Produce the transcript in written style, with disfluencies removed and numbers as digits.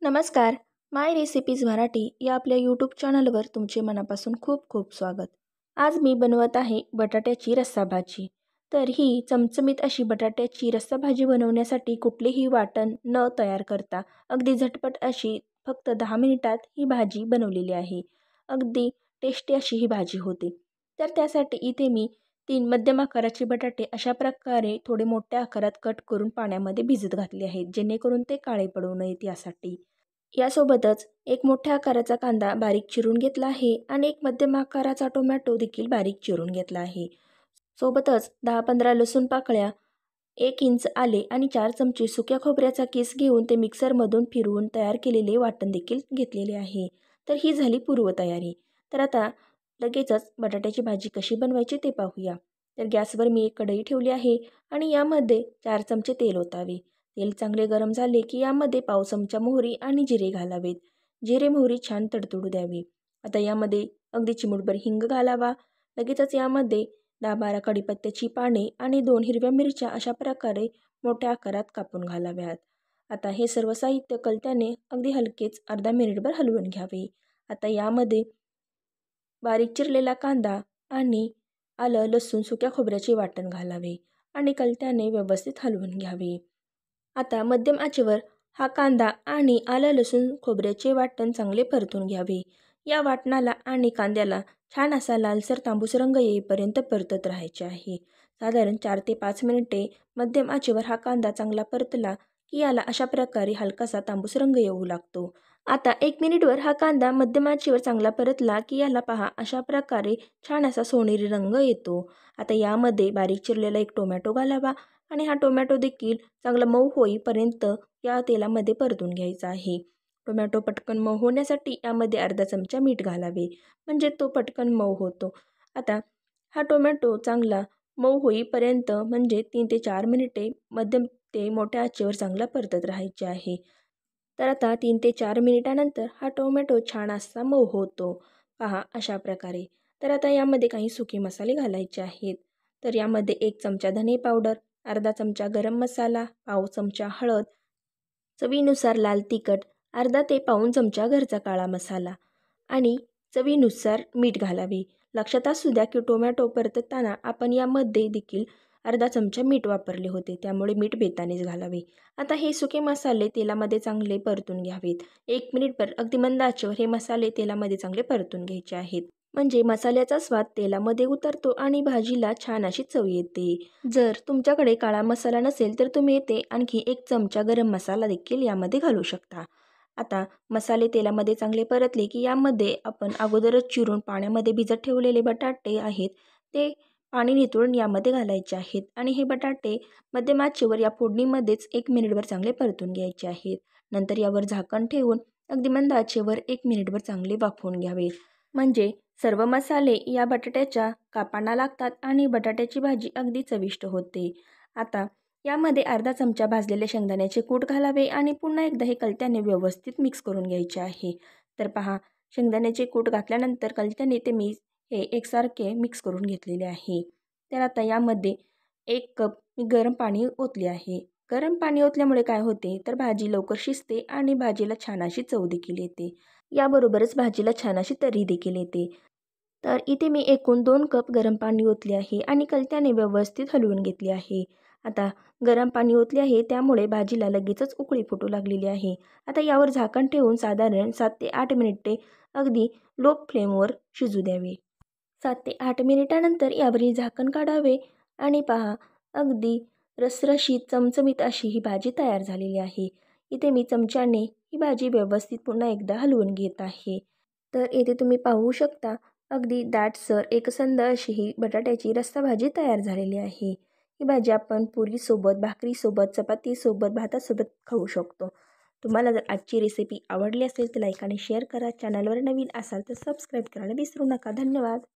नमस्कार. माय रेसिपीज मराठी या आपल्या यूट्यूब चॅनलवर तुमचे मनापासून खूप खूप स्वागत. आज मी बनवत आहे बटाट्याची रस्साभाजी. तर ही चमचमीत अशी बटाट्याची रस्साभाजी बनवण्यासाठी कुठलेही वाटण न तयार करता अगदी झटपट अशी फक्त 10 मिनिटात ही भाजी बनवलेली आहे. अगदी टेस्टी अशी ही भाजी होते. तर त्यासाठी इथे मी 3 मध्यम आकाराचे बटाटे अशा प्रकारे थोडे मोठ्या आकारात कट करून पाण्यामध्ये भिजत घातले आहेत, जेणेकरून ते काळे पडू नयेत यासाठी. यासोबतच एक मोठ्या आकाराचा कांदा बारीक चिरून घेतला आहे आणि एक मध्यम आकाराचा टोमॅटो देखील बारीक चिरून घेतला आहे. सोबतच 10-15 लसूण पाकळ्या, 1 इंच आले आणि 4 चमचे सुक्या खोबऱ्याचा किस घेऊन ते मिक्सरमधून फिरवून तयार केलेले वाटण देखील घेतलेले आहे. तर ही झाली पूर्वतयारी. तर आता लगेचच बटाट्याची भाजी कशी बनवायची ते पाहूया. तर गॅसवर मी एक कढई ठेवली आहे आणि यामध्ये 4 चमचे तेल ओतावे. तेल चांगले गरम झाले की यामध्ये पाव चमचा मोहरी आणि जिरे घालावेत. जिरे मोहरी छान तडतडू द्यावी. आता यामध्ये अगदी चिमूटभर हिंग घालावा. लगेचच यामध्ये 10-12 कढीपत्त्याची पाने आणि 2 हिरव्या मिरच्या अशा प्रकारे मोठ्या आकारात कापून घालाव्यात. आता हे सर्व साहित्य कलत्याने अगदी हलकेच अर्धा मिनिटभर हलवून घ्यावे. आता यामध्ये बारीक चिरलेला कांदा आणि आलं लसूण सुक्या खोबऱ्याचे वाटण घालावे आणि कलत्याने व्यवस्थित हलवून घ्यावे. आता मध्यम आचेवर हा कांदा आणि आलं लसूण खोबऱ्याचे वाटण चांगले परतून घ्यावे. या वाटणाला आणि कांद्याला छान असा लालसर तांबूस रंग येईपर्यंत परतत राहायचे आहे. साधारण 4 ते 5 मिनिटे मध्यम आचेवर हा कांदा चांगला परतला की याला अशा प्रकारे हलकासा तांबूस रंग येऊ लागतो. आता 1 मिनिटवर हा कांदा मध्यम आचेवर चांगला परतला की याला पहा अशा प्रकारे छान असा सोनेरी रंग येतो. आता यामध्ये बारीक चिरलेला एक टोमॅटो घालावा आणि हा टोमॅटो देखील चांगला मऊ होईपर्यंत या तेलामध्ये परतून घ्यायचा आहे. टोमॅटो पटकन मऊ होण्यासाठी यामध्ये अर्धा चमचा मीठ घालावे, म्हणजे तो पटकन मऊ होतो. आता हा टोमॅटो चांगला मऊ होईपर्यंत म्हणजे 3 ते 4 मिनिटे मध्यम ते मोठ्या आचेवर चांगला परतत राहायचे आहे. तर आता 3 ते 4 मिनिटानंतर हा टोमॅटो छान असा मऊ होतो. पहा अशा प्रकारे. तर आता यामध्ये काही सुके मसाले घालायचे आहेत. तर यामध्ये 1 चमचा धने पावडर, अर्धा चमचा गरम मसाला, पाव चमचा हळद, चवीनुसार लाल तिखट, अर्धा ते पाऊण चमचा घरचा काळा मसाला आणि चवीनुसार मीठ घालावे. लक्षात असू द्या की टोमॅटो परतताना आपण यामध्ये देखील अर्धा चमचा मीठ वापरले होते, त्यामुळे मीठ बेतानेच घालावे. आता हे सुके मसाले तेलामध्ये चांगले परतून घ्यावेत. 1 मिनिटभर अगदी मंद आचेवर हे मसाले तेलामध्ये चांगले परतून घ्यायचे आहेत. म्हणजे मसाल्याचा स्वाद तेलामध्ये उतरतो आणि भाजीला छान अशी चव येते. जर तुमच्याकडे काळा मसाला नसेल तर तुम्ही येथे आणखी 1 चमचा गरम मसाला देखील यामध्ये घालू शकता. आता मसाले तेलामध्ये चांगले परतले की यामध्ये आपण अगोदरच चिरून पाण्यामध्ये भिजत ठेवलेले बटाटे आहेत ते पाणी निथळून यामध्ये घालायचे आहेत आणि हे बटाटे मध्यम आचेवर या फोडणीमध्येच 1 मिनिटभर चांगले परतून घ्यायचे आहेत. नंतर यावर झाकण ठेवून अगदी मंद आचेवर 1 मिनिटभर चांगले वाफवून घ्यावे. म्हणजे सर्व मसाले या बटाट्याच्या कापांना लागतात आणि बटाट्याची भाजी अगदी चविष्ट होते. आता यामध्ये अर्धा चमचा भाजलेले शेंगदाण्याचे कूट घालावे आणि पुन्हा एकदा हे कलत्याने व्यवस्थित मिक्स करून घ्यायचे आहे. तर पहा शेंगदाण्याचे कूट घातल्यानंतर कलत्याने ते मी हे एकसारखे मिक्स करून घेतलेले आहे. तर आता यामध्ये 1 कप मी गरम पाणी ओतले आहे. गरम पाणी ओतल्यामुळे काय होते तर भाजी लवकर शिजते आणि भाजीला छान अशी चव देखील येते. याबरोबरच भाजीला छान अशी तर्री देखील येते. तर इथे मी एकूण 2 कप गरम पाणी ओतले आहे आणि कलत्याने व्यवस्थित हलवून घेतले आहे. आता गरम पाणी ओतले आहे त्यामुळे भाजीला लगेचच उकळी फुटू लागलेली आहे. आता यावर झाकण ठेवून साधारण 7 ते 8 मिनिटे अगदी लो फ्लेमवर शिजू द्यावे. 7 ते 8 मिनिटानंतर यावरील झाकण काढावे आणि पहा अगदी रसरशीत चमचमीत अशी ही भाजी तयार झालेली आहे. इथे मी चमच्याने ही भाजी व्यवस्थित पुन्हा एकदा हलवून घेत आहे. तर येथे तुम्ही पाहू शकता अगदी दाटसर एकसंध अशी ही बटाट्याची रस्सा भाजी तयार झालेली आहे. ही भाजी आपण पुरीसोबत, भाकरीसोबत, चपातीसोबत, भातासोबत खाऊ शकतो. तुम्हाला जर आजची रेसिपी आवडली असेल तर लाईक आणि शेअर करा. चॅनलवर नवीन असाल तर सबस्क्राईब करायला विसरू नका. धन्यवाद.